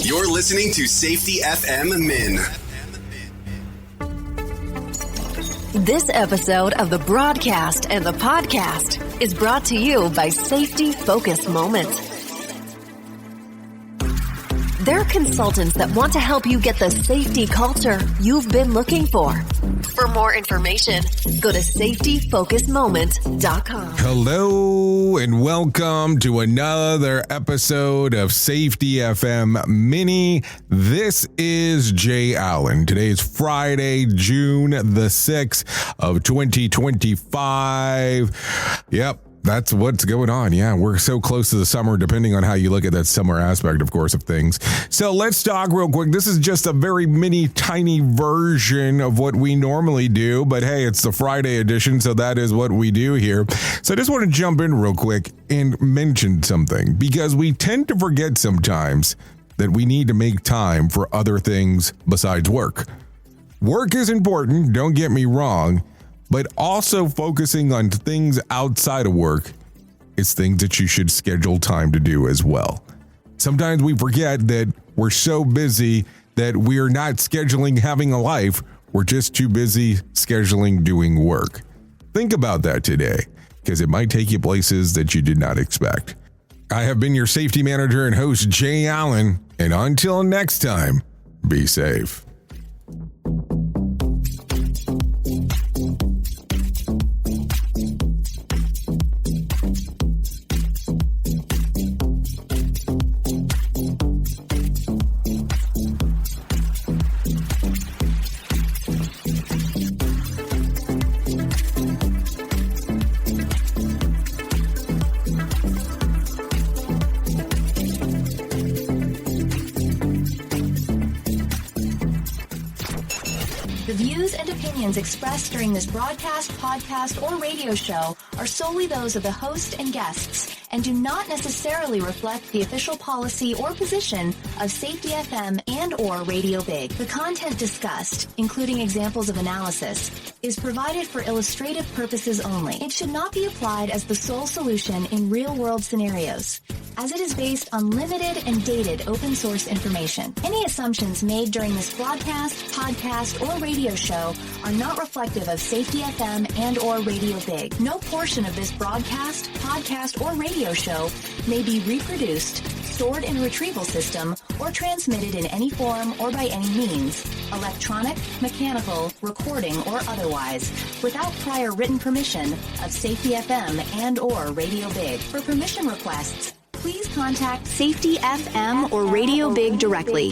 You're listening to Safety FM Min. This episode of the broadcast and the podcast is brought to you by Safety Focus Moments. They're consultants that want to help you get the safety culture you've been looking for. For more information, go to safetyfocusmoment.com. Hello and welcome to another episode of Safety FM Mini. This is Jay Allen. Today is Friday, June the 6th of 2025. Yep. That's what's going on. Yeah, we're so close to the summer, depending on how you look at that summer aspect, of course, of things. So let's talk real quick. This is just a very mini, tiny version of what we normally do. But hey, it's the Friday edition, so that is what we do here. So I just want to jump in real quick and mention something, because we tend to forget sometimes that we need to make time for other things besides work. Work is important, don't get me wrong. But also focusing on things outside of work is things that you should schedule time to do as well. Sometimes we forget that we're so busy that we're not scheduling having a life. We're just too busy scheduling doing work. Think about that today, because it might take you places that you did not expect. I have been your safety manager and host, Jay Allen, and until next time, be safe. The views and opinions expressed during this broadcast, podcast, or radio show are solely those of the host and guests and do not necessarily reflect the official policy or position of Safety FM and or Radio Big. The content discussed, including examples of analysis, is provided for illustrative purposes only. It should not be applied as the sole solution in real-world scenarios, as it is based on limited and dated open source information. Any assumptions made during this broadcast, podcast, or radio show are not reflective of Safety FM and or Radio Big. No portion of this broadcast, podcast, or radio show may be reproduced, stored in a retrieval system, or transmitted in any form or by any means, electronic, mechanical, recording, or otherwise, without prior written permission of Safety FM and or Radio Big. For permission requests, please contact Safety FM or Radio Big directly.